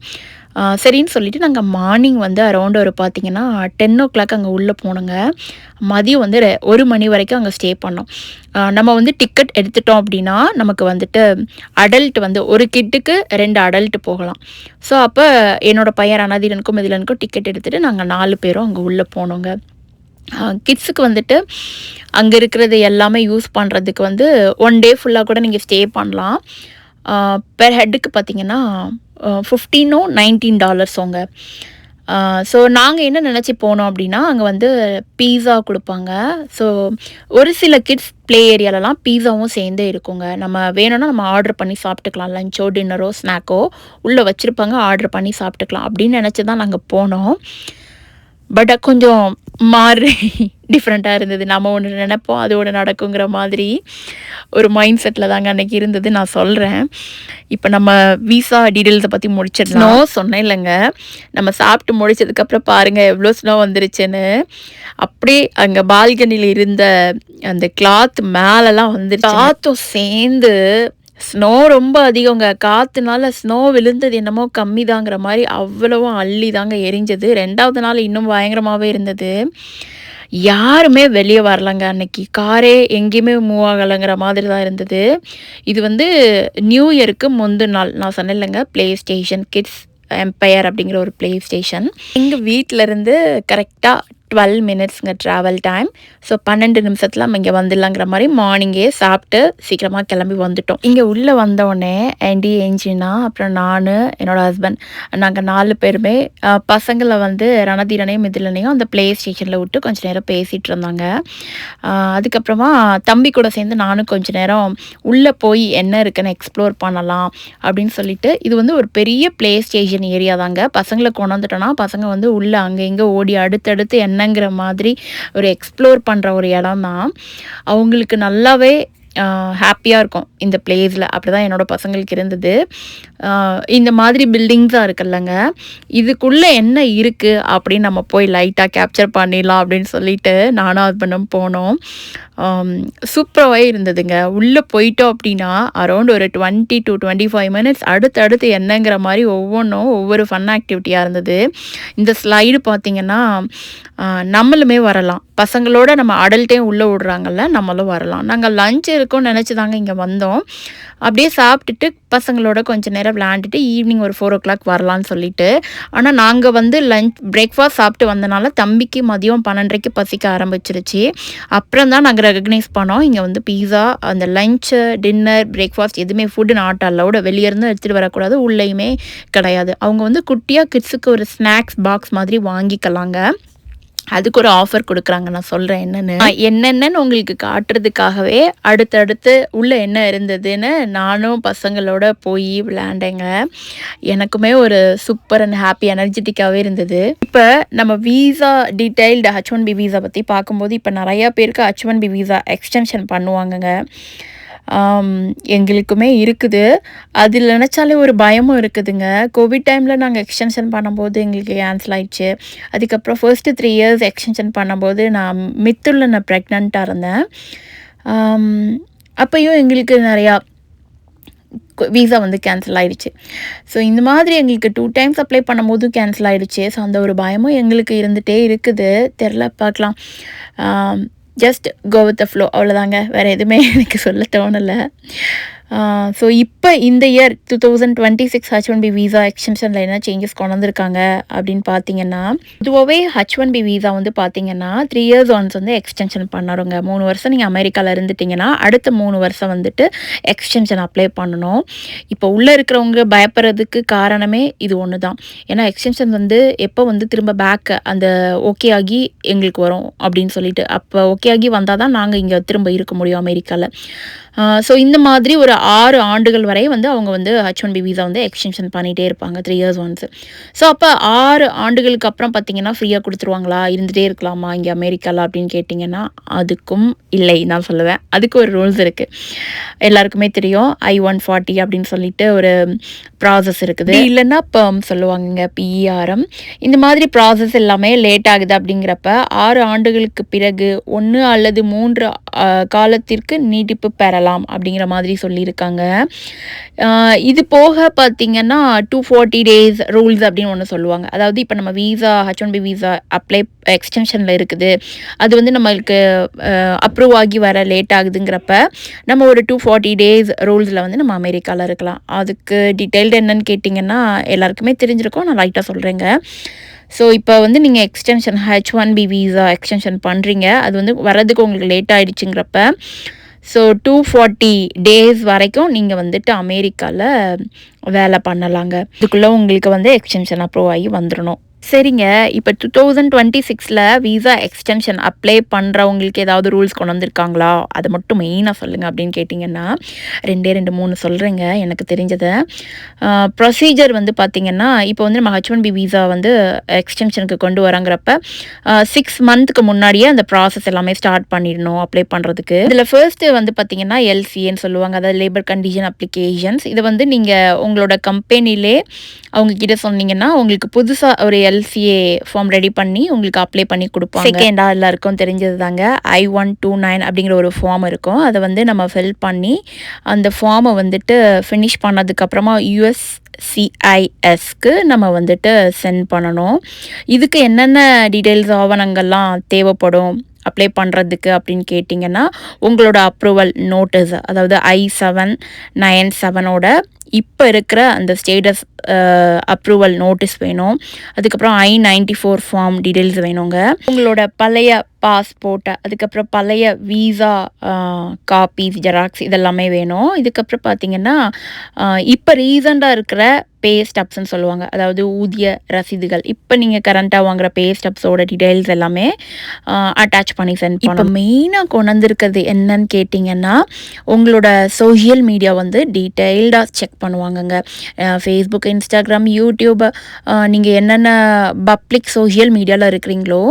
Speaker 1: சரின்னு சொல்லிவிட்டு நாங்கள் மார்னிங் வந்து அரௌண்ட் ஒரு பார்த்திங்கன்னா 10 o'clock அங்கே உள்ளே போனோங்க. மதியம் வந்து 1 மணி வரைக்கும் அங்கே ஸ்டே பண்ணோம். நம்ம வந்து டிக்கெட் எடுத்துட்டோம் அப்படின்னா நமக்கு வந்துட்டு அடல்ட் வந்து ஒரு கிட்டுக்கு 2 அடல்ட் போகலாம். ஸோ அப்போ என்னோடய பையன் ரணதீரனுக்கும் மிதிலனுக்கும் டிக்கெட் எடுத்துகிட்டு நாங்கள் 4 பேரும் அங்கே உள்ளே போனோங்க. கிட்ஸுக்கு வந்துட்டு அங்கே இருக்கிறது எல்லாமே யூஸ் பண்ணுறதுக்கு வந்து 1 day ஃபுல்லாக கூட நீங்கள் ஸ்டே பண்ணலாம். பெர் ஹெட்டுக்கு பார்த்திங்கன்னா $15 or $19. ஸோ நாங்கள் என்ன நினச்சி போனோம் அப்படின்னா அங்கே வந்து பீஸா கொடுப்பாங்க. ஸோ ஒரு சில கிட்ஸ் ப்ளே ஏரியாலலாம் பீஸாவும் சேர்ந்தே இருக்குங்க. நம்ம வேணும்னா நம்ம ஆர்டர் பண்ணி சாப்பிட்டுக்கலாம். லஞ்சோ டின்னரோ ஸ்நாக்கோ உள்ளே வச்சுருப்பாங்க, ஆர்டர் பண்ணி சாப்பிட்டுக்கலாம் அப்படின்னு நினச்சி தான் நாங்கள் போனோம். பட் கொஞ்சம் மாறி டிஃப்ரெண்ட்டாக இருந்தது. நம்ம ஒன்று நினைப்போம், அது ஒன்று நடக்குங்கிற மாதிரி ஒரு மைண்ட் செட்டில் தாங்க அன்றைக்கி இருந்தது. நான் சொல்கிறேன். இப்போ நம்ம விசா டீட்டெயில்ஸை பற்றி முடிச்சிடலாம். ஸ்னோ சொன்னேன் இல்லைங்க, நம்ம சாப்பிட்டு முடிச்சதுக்கப்புறம் பாருங்கள் எவ்வளோ ஸ்னோ வந்துருச்சுன்னு. அப்படியே அங்கே பால்கனியில் இருந்த அந்த கிளாத் மேலெலாம் வந்துருச்சு. காற்றும் சேர்ந்து ஸ்னோ ரொம்ப அதிகங்க. காற்றுனால ஸ்னோ விழுந்தது என்னமோ கம்மி தாங்கிற மாதிரி அவ்வளவும் அள்ளி தாங்க எரிஞ்சது. 2வது நாள் இன்னும் பயங்கரமாகவே இருந்தது. யாருமே வெளியே வரலங்க அன்னைக்கு. காரே எங்கேயுமே மூவ் ஆகலைங்கிற மாதிரி தான் இருந்தது. இது வந்து நியூ இயருக்கு முந்தின நாள். நான் சொன்னேன் இல்லைங்க, ப்ளே ஸ்டேஷன் கிட்ஸ் எம்பையர் அப்படிங்கிற ஒரு ப்ளே ஸ்டேஷன். எங்கள் வீட்டிலேருந்து கரெக்டாக 12 மினிட்ஸ்ங்க ட்ராவல் டைம். ஸோ 12 நிமிஷத்தில் நம்ம இங்கே வந்துடலாங்கிற மாதிரி மார்னிங்கே சாப்பிட்டு சீக்கிரமாக கிளம்பி வந்துட்டோம். இங்கே உள்ளே வந்தோடனே ஆண்டி ஏஞ்சினா அப்புறம் நான் என்னோடய ஹஸ்பண்ட் நாங்கள் 4 பேருமே பசங்களை வந்து ரணதீரனையும் மிதிலனையும் அந்த ப்ளே ஸ்டேஷனில் விட்டு கொஞ்சம் நேரம் பேசிகிட்டு இருந்தாங்க. அதுக்கப்புறமா தம்பி கூட சேர்ந்து நானும் கொஞ்சம் நேரம் உள்ளே போய் என்ன இருக்குன்னு எக்ஸ்ப்ளோர் பண்ணலாம் அப்படின்னு சொல்லிட்டு, இது வந்து ஒரு பெரிய ப்ளே ஸ்டேஷன் ஏரியா தாங்க. பசங்களை கொண்டு வந்துட்டோன்னா பசங்க வந்து உள்ளே அங்கே இங்கே ஓடி அடுத்தடுத்து என்னங்கிற மாதிரி ஒரு எக்ஸ்ப்ளோர் பண்ணுற ஒரு இடம் தான். அவங்களுக்கு நல்லாவே ஹாப்பியாக இருக்கும் இந்த பிளேஸில். அப்படி தான் என்னோடய பசங்களுக்கு இருந்தது. இந்த மாதிரி பில்டிங்ஸாக இருக்குல்லங்க, இதுக்குள்ளே என்ன இருக்குது அப்படின்னு நம்ம போய் லைட்டாக கேப்சர் பண்ணிடலாம் அப்படின்னு சொல்லிட்டு நானும் ஹஸ்பண்டும் போனோம். சூப்பராகவே இருந்ததுங்க. உள்ளே போயிட்டோம் அப்படின்னா அரௌண்ட் ஒரு 20 to 25 மினிட்ஸ் அடுத்தடுத்து என்னங்கிற மாதிரி ஒவ்வொன்றும் ஒவ்வொரு ஃபன் ஆக்டிவிட்டியாக இருந்தது. இந்த ஸ்லைடு பார்த்திங்கன்னா நம்மளுமே வரலாம். பசங்களோட நம்ம அடல்ட்டையும் உள்ளே விடுறாங்கல்ல, நம்மளும் வரலாம். நாங்கள் லஞ்ச் இருக்கோன்னு நினச்சி தாங்க இங்கே வந்தோம். அப்படியே சாப்பிட்டுட்டு பசங்களோட கொஞ்சம் நேரம் விளையாண்டுட்டு ஈவினிங் ஒரு 4 o'clock வரலான்னு சொல்லிட்டு. ஆனால் நாங்கள் வந்து பிரேக்ஃபாஸ்ட் சாப்பிட்டு வந்தனால தம்பிக்கு மதியம் 12:30க்கு பசிக்க ஆரம்பிச்சிருச்சு. அப்புறம் தான் நாங்கள் ரெகக்னைஸ் பண்ணோம் இங்கே வந்து பீஸா அந்த லஞ்சு டின்னர் பிரேக்ஃபாஸ்ட் எதுவுமே ஃபுட்டு நாட் அலவுட். வெளியேருந்து எடுத்துகிட்டு வரக்கூடாது, உள்ளேயுமே கிடையாது. அவங்க வந்து குட்டியாக கிட்ஸுக்கு ஒரு ஸ்நாக்ஸ் பாக்ஸ் மாதிரி வாங்கிக்கலாங்க. அதுக்கு ஒரு ஆஃபர் கொடுக்குறாங்க. நான் சொல்கிறேன் என்னென்னு உங்களுக்கு காட்டுறதுக்காகவே அடுத்தடுத்து உள்ளே என்ன இருந்ததுன்னு நானும் பசங்களோட போய் விளையாண்டேங்க. எனக்குமே ஒரு சூப்பர் அண்ட் ஹாப்பி எனர்ஜெட்டிக்காகவே இருந்தது. இப்போ நம்ம வீசா டீட்டெயில்டு H1B வீசா பற்றி பார்க்கும்போது இப்போ நிறையா பேருக்கு H1B வீசா எக்ஸ்டென்ஷன் பண்ணுவாங்கங்க. எங்களுக்குமே இருக்குது. அதில் நினச்சாலே ஒரு பயமும் இருக்குதுங்க. கோவிட் டைமில் நாங்கள் எக்ஸ்டென்ஷன் பண்ணும்போது எங்களுக்கு கேன்சல் ஆயிடுச்சு. அதுக்கப்புறம் ஃபர்ஸ்ட்டு 3 இயர்ஸ் எக்ஸ்டென்ஷன் பண்ணும்போது நான் ப்ரெக்னெண்ட்டாக இருந்தேன். அப்போயும் எங்களுக்கு நிறையா வீசா வந்து கேன்சல் ஆகிடுச்சு. ஸோ இந்த மாதிரி எங்களுக்கு 2 டைம்ஸ் அப்ளை பண்ணும்போதும் கேன்சல் ஆகிடுச்சு. ஸோ அந்த ஒரு பயமும் எங்களுக்கு இருந்துகிட்டே இருக்குது. தெரில, பார்க்கலாம். Just go with the flow, அவ்வளோதாங்க. வேறு எதுவுமே எனக்கு சொல்ல தோணலை. ஸோ இப்போ இந்த இயர் 2026 H1B வீசா எக்ஸ்டென்ஷனில் என்ன சேஞ்சஸ் கொண்டு வந்திருக்காங்க அப்படின்னு பார்த்தீங்கன்னா, இதுவாகவே H1B வீசா வந்து பார்த்தீங்கன்னா 3 இயர்ஸ் ஒன்ஸ் வந்து எக்ஸ்டென்ஷன் பண்ணணுங்க. 3 வருஷம் நீங்கள் அமெரிக்காவில் இருந்துட்டிங்கன்னா அடுத்த 3 வருஷம் வந்துட்டு எக்ஸ்டென்ஷன் அப்ளை பண்ணணும். இப்போ உள்ளே இருக்கிறவங்க பயப்படுறதுக்கு காரணமே இது ஒன்று தான். ஏன்னா எக்ஸ்டென்ஷன் வந்து எப்போ வந்து திரும்ப பேக் அந்த ஓகே ஆகி எங்களுக்கு வரும் அப்படின்னு சொல்லிட்டு, அப்போ ஓகே ஆகி வந்தால் தான் நாங்கள் இங்கே திரும்ப இருக்க முடியும் அமெரிக்காவில். ஸோ இந்த மாதிரி ஒரு 6 ஆண்டுகள் வரை வந்து அவங்க வந்து H1B வீசா வந்து எக்ஸ்டென்ஷன் பண்ணிகிட்டே இருப்பாங்க 3 இயர்ஸ் ஒன்ஸ். ஸோ அப்போ 6 ஆண்டுகளுக்கு அப்புறம் பார்த்திங்கன்னா ஃப்ரீயாக கொடுத்துருவாங்களா, இருந்துகிட்டே இருக்கலாமா இங்கே அமெரிக்காவில் அப்படின்னு கேட்டிங்கன்னா அதுக்கும் இல்லை நான் சொல்லுவேன். அதுக்கு ஒரு ரூல்ஸ் இருக்குது. எல்லாருக்குமே தெரியும், I-140 அப்படின்னு சொல்லிட்டு ஒரு ப்ராசஸ் இருக்குது. இல்லைன்னா PERM சொல்லுவாங்க, PERM. இந்த மாதிரி ப்ராசஸ் எல்லாமே லேட் ஆகுது. அப்படிங்கிறப்ப 6 ஆண்டுகளுக்கு பிறகு 1 அல்லது 3 காலத்திற்கு நீட்டிப்பு பெறலாம் அப்படிங்கிற மாதிரி சொல்லியிருக்காங்க. இது போக பார்த்திங்கன்னா 240 days ரூல்ஸ் அப்படின்னு ஒன்று சொல்லுவாங்க. அதாவது இப்போ நம்ம வீசா H1B வீசா அப்ளை எக்ஸ்டென்ஷனில் இருக்குது, அது வந்து நம்மளுக்கு அப்ரூவ் ஆகி வர லேட் ஆகுதுங்கிறப்ப நம்ம ஒரு 240 days ரூல்ஸில் வந்து நம்ம அமெரிக்காவில் இருக்கலாம். அதுக்கு டீட்டெயில்டு என்னன்னு கேட்டிங்கன்னா எல்லாருக்குமே தெரிஞ்சிருக்கும், நான் ரைட்டாக சொல்கிறேங்க. ஸோ இப்போ வந்து நீங்கள் எக்ஸ்டென்ஷன் H1B வீசா எக்ஸ்டென்ஷன் பண்ணுறீங்க, அது வந்து வரதுக்கு உங்களுக்கு லேட் ஆகிடுச்சுங்கிறப்ப ஸோ 240 days வரைக்கும் நீங்கள் வந்துட்டு அமெரிக்காவில் வேலை பண்ணலாங்க. இதுக்குள்ளே உங்களுக்கு வந்து எக்ஸ்டென்ஷன் அப்ரூவ் ஆகி வந்துடணும். சரிங்க. இப்ப 2026ல விசா எக்ஸ்டென்ஷன் அப்ளை பண்றவங்களுக்கு ஏதாவது ரூல்ஸ் கொண்டு வந்திருக்காங்களா? அத மட்டும் மெயினா சொல்லுங்க அப்படின்னு கேட்டீங்கன்னா, 2 3 சொல்றேங்க எனக்கு தெரிஞ்சத. ப்ரொசீஜர் வந்து பார்த்தீங்கன்னா, இப்போ வந்து நம்ம H1B விசா வந்து எக்ஸ்டென்ஷனுக்கு கொண்டு வராங்கிறப்ப, 6 மந்த்துக்கு முன்னாடியே அந்த ப்ராசஸ் எல்லாமே ஸ்டார்ட் பண்ணிடணும் அப்ளை பண்றதுக்கு. இதுல ஃபர்ஸ்ட்டு வந்து பார்த்தீங்கன்னா, LCAன்னு சொல்லுவாங்க. அதாவது லேபர் கண்டிஷன் அப்ளிகேஷன்ஸ். இத வந்து நீங்க உங்களோட கம்பெனிலே அவங்க கிட்ட சொன்னீங்கன்னா, உங்களுக்கு புதுசா ஒரு LCA ஃபார்ம் ரெடி பண்ணி உங்களுக்கு அப்ளை பண்ணி குடுப்பாங்க. செகண்டா எல்லாருக்கும் தெரிஞ்சது தாங்க. I-129 அப்படிங்கிற ஒரு ஃபார்ம் இருக்கும். அத வந்து நம்ம ஃபில் பண்ணி, அந்த ஃபார்ம வந்துட்டு ஃபினிஷ் பண்ணதுக்கப்புறமா USCISக்கு நம்ம வந்துட்டு சென்ட் பண்ணணும். இதுக்கு என்னென்ன டீட்டெயில்ஸ் ஆவணங்கள்லாம் தேவைப்படும் அப்ளை பண்ணுறதுக்கு அப்படின்னு கேட்டிங்கன்னா, உங்களோட அப்ரூவல் நோட்டீஸ் அதாவது I-797ஓட இப்போ இருக்கிற அந்த ஸ்டேட்டஸ் அப்ரூவல் நோட்டீஸ் வேணும். அதுக்கப்புறம் I-94 ஃபார்ம் டீட்டெயில்ஸ் வேணுங்க. உங்களோட பழைய பாஸ்போர்ட், அதுக்கப்புறம் பழைய விசா காப்பீஸ், ஜெராக்ஸ் இதெல்லாமே வேணும். இதுக்கப்புறம் பார்த்தீங்கன்னா, இப்போ ரீசெண்டாக இருக்கிற பே ஸ்டப்ஸ்ன்னு சொல்லுவாங்க. அதாவது ஊதிய ரசீதுகள். இப்போ நீங்கள் கரண்ட்டாக வாங்குற பே ஸ்டப்ஸோட டீட்டெயில்ஸ் எல்லாமே அட்டாச் பண்ணி சென்ட் பண்ணணும். இப்போ மெயினாக கொண்டு வந்திருக்கிறது என்னன்னு கேட்டிங்கன்னா, உங்களோட சோஷியல் மீடியா வந்து டீட்டெயில்டாக செக் பண்ணுவாங்கங்க. ஃபேஸ்புக், இன்ஸ்டாகிராம், யூடியூப் நீங்கள் என்னென்ன பப்ளிக் சோஷியல் மீடியாவில் இருக்கிறீங்களோ,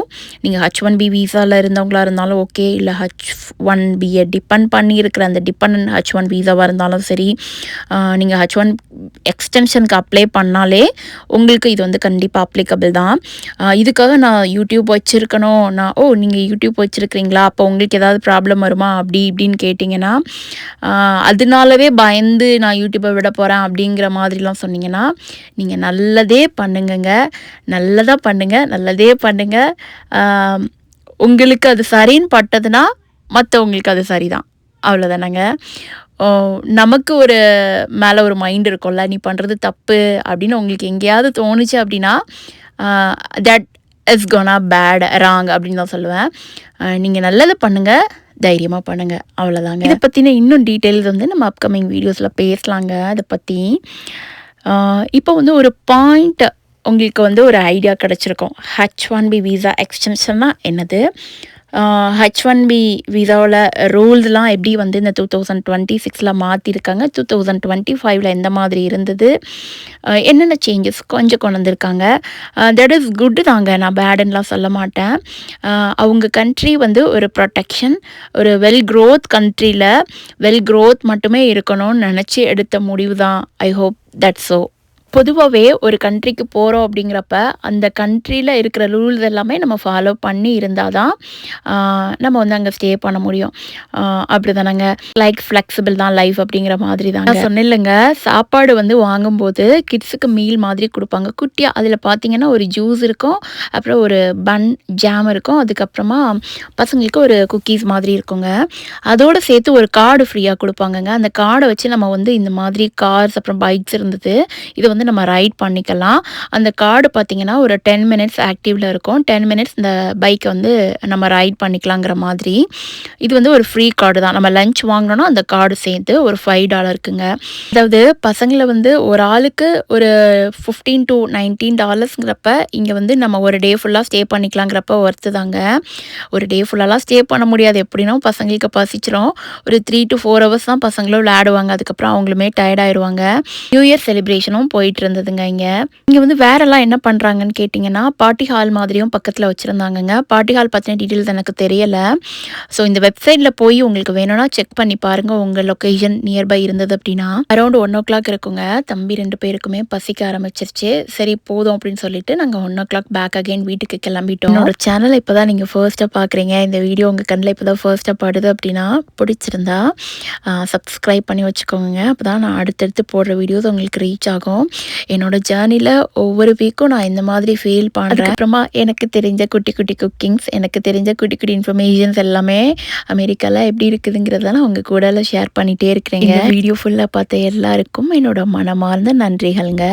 Speaker 1: நீங்கள் H1B விசாவில் இருந்தவங்களா இருந்தாலும் ஓகே, இல்லை H1Bயை டிபெண்ட் பண்ணி இருக்கிற அந்த டிபெண்ட் H1 விசாவாக இருந்தாலும் சரி, நீங்கள் H1 எக்ஸ்டென்ஷனுக்கு அப்ளை பண்ணாலே உங்களுக்கு இது வந்து கண்டிப்பாக அப்ளிகபிள் தான். இதுக்காக நான் யூடியூப் வச்சுருக்கணும், நீங்கள் யூடியூப் வச்சுருக்கிறீங்களா, அப்போ உங்களுக்கு ஏதாவது ப்ராப்ளம் வருமா அப்படி இப்படின்னு கேட்டிங்கன்னா, அதனாலவே பயந்து நான் யூடியூப்பை விட போகிறேன் அப்படிங்கிற மாதிரிலாம் சொன்னீங்கன்னா, நீங்கள் நல்லதே பண்ணுங்கங்க. நல்லதாக பண்ணுங்கள், நல்லதே பண்ணுங்கள். உங்களுக்கு அது சரின்னு பட்டதுன்னா மற்றவங்களுக்கு அது சரிதான். அவ்வளோதானங்க. நமக்கு ஒரு மேலே ஒரு மைண்ட் இருக்கும்ல, நீ பண்ணுறது தப்பு அப்படின்னு உங்களுக்கு எங்கேயாவது தோணுச்சு அப்படின்னா, that is gonna bad wrong அப்படின்னு தான் சொல்லுவேன். நீங்கள் நல்லது பண்ணுங்கள், தைரியமாக பண்ணுங்கள், அவ்வளோதாங்க. இதை பற்றின இன்னும் டீட்டெயில்ஸ் வந்து நம்ம அப்கமிங் வீடியோஸில் பேசலாங்க. அதை பற்றி இப்போ வந்து ஒரு பாயிண்ட் உங்களுக்கு வந்து ஒரு ஐடியா கிடச்சிருக்கும். H1B விசா எக்ஸ்டென்ஷன்னா என்னது, H1B விசாவில் ரூல்ஸ்லாம் எப்படி வந்து இந்த 2026ல் மாற்றிருக்காங்க, 2025ல் எந்த மாதிரி இருந்தது, என்னென்ன சேஞ்சஸ் கொஞ்சம் கொண்டு வந்திருக்காங்க. தட் இஸ் குட்டு தாங்க, நான் பேடுன்னெலாம் சொல்ல மாட்டேன். அவங்க கண்ட்ரி வந்து ஒரு ப்ரொடெக்ஷன், ஒரு வெல் க்ரோத் கண்ட்ரியில் வெல் க்ரோத் மட்டுமே இருக்கணும்னு நினச்சி எடுத்த முடிவு தான். I hope that's so. பொதுவாகவே ஒரு கண்ட்ரிக்கு போகிறோம் அப்படிங்கிறப்ப அந்த கண்ட்ரியில் இருக்கிற ரூல்ஸ் எல்லாமே நம்ம ஃபாலோ பண்ணி இருந்தால் தான் நம்ம வந்து அங்கே ஸ்டே பண்ண முடியும். அப்படி தானேங்க, லைக் ஃப்ளெக்சிபிள் தான் லைஃப் அப்படிங்கிற மாதிரி தான். நான் சொன்னேன் இல்லைங்க, சாப்பாடு வந்து வாங்கும்போது கிட்ஸுக்கு மீல் மாதிரி கொடுப்பாங்க குட்டியாக. அதில் பார்த்தீங்கன்னா ஒரு ஜூஸ் இருக்கும், அப்புறம் ஒரு பன் ஜாம் இருக்கும், அதுக்கப்புறமா பசங்களுக்கு ஒரு குக்கீஸ் மாதிரி இருக்குங்க. அதோடு சேர்த்து ஒரு கார்டு ஃப்ரீயாக கொடுப்பாங்கங்க. அந்த கார்டை வச்சு நம்ம வந்து இந்த மாதிரி கார்ஸ் அப்புறம் பைக்ஸ் இருந்தது, இதை வந்து நம்ம ரைட் பண்ணிக்கலாம். அந்த கார்டு பார்த்தீங்கன்னா ஒரு 10 மினிட்ஸ் ஆக்டிவில் இருக்கும். 10 மினிட்ஸ் இந்த பைக்கை வந்து நம்ம ரைட் பண்ணிக்கலாங்கிற மாதிரி. இது வந்து ஒரு ஃப்ரீ கார்டு தான். நம்ம லஞ்ச் வாங்கினோன்னா அந்த கார்டு சேர்த்து ஒரு $5 இருக்குங்க. அதாவது பசங்களை வந்து ஒரு ஆளுக்கு ஒரு $15 to $19ங்கிறப்ப இங்கே வந்து நம்ம ஒரு டே ஃபுல்லாக ஸ்டே பண்ணிக்கலாங்கிறப்ப ஒர்த்து தாங்க. ஒரு டே ஃபுல்லாலாம் ஸ்டே பண்ண முடியாது, எப்படின்னா பசங்களுக்கு பசிச்சிரும். ஒரு 3 to 4 ஹவர்ஸ் தான் பசங்களும் விளையாடுவாங்க, அதுக்கப்புறம் அவங்களுமே டயர்ட் ஆயிடுவாங்க. நியூ இயர் செலிப்ரேஷனும் போயிட்டு இருந்ததுங்க. இங்கே வந்து வேறெல்லாம் என்ன பண்ணுறாங்கன்னு கேட்டிங்கன்னா, பார்ட்டி ஹால் மாதிரியும் பக்கத்தில் வச்சுருந்தாங்கங்க. பார்ட்டி ஹால் பற்றின டீட்டெயில்ஸ் எனக்கு தெரியலை. ஸோ இந்த வெப்சைட்டில் போய் உங்களுக்கு வேணும்னா செக் பண்ணி பாருங்கள், உங்கள் லொக்கேஷன் நியர்பை இருந்தது அப்படின்னா. அரௌண்ட் 1 o'clock இருக்குங்க. தம்பி 2 பேருக்குமே பசிக்க ஆரம்பிச்சிருச்சு. சரி போதும் அப்படின்னு சொல்லிட்டு நாங்கள் 1 o'clock பேக் அகைன் வீட்டுக்கு கிளம்பிட்டோம். என்னோட சேனலை இப்போ தான் நீங்கள் ஃபர்ஸ்ட்டாக பார்க்குறீங்க, இந்த வீடியோ உங்கள் கண்ணில் இப்போ தான் ஃபர்ஸ்ட்டாக படுது அப்படின்னா பிடிச்சிருந்தா சப்ஸ்கிரைப் பண்ணி வச்சுக்கோங்க. அப்போ தான் நான் அடுத்தடுத்து போடுற வீடியோஸ் உங்களுக்கு ரீச் ஆகும். என்னோட ஜேர்னியில் ஒவ்வொரு வீக்கும் நான் இந்த மாதிரி ஃபீல் பண்ணுறேன். அப்புறமா எனக்கு தெரிஞ்ச குட்டி குட்டி குக்கிங்ஸ், எனக்கு தெரிஞ்ச குட்டி குட்டி இன்ஃபர்மேஷன்ஸ் எல்லாமே அமெரிக்காவில் எப்படி இருக்குதுங்கிறத நான் உங்கள் கூட ஷேர் பண்ணிகிட்டே இருக்கிறேங்க. வீடியோ ஃபுல்லாக பார்த்த எல்லாருக்கும் என்னோட மனமார்ந்த நன்றிகள்ங்க.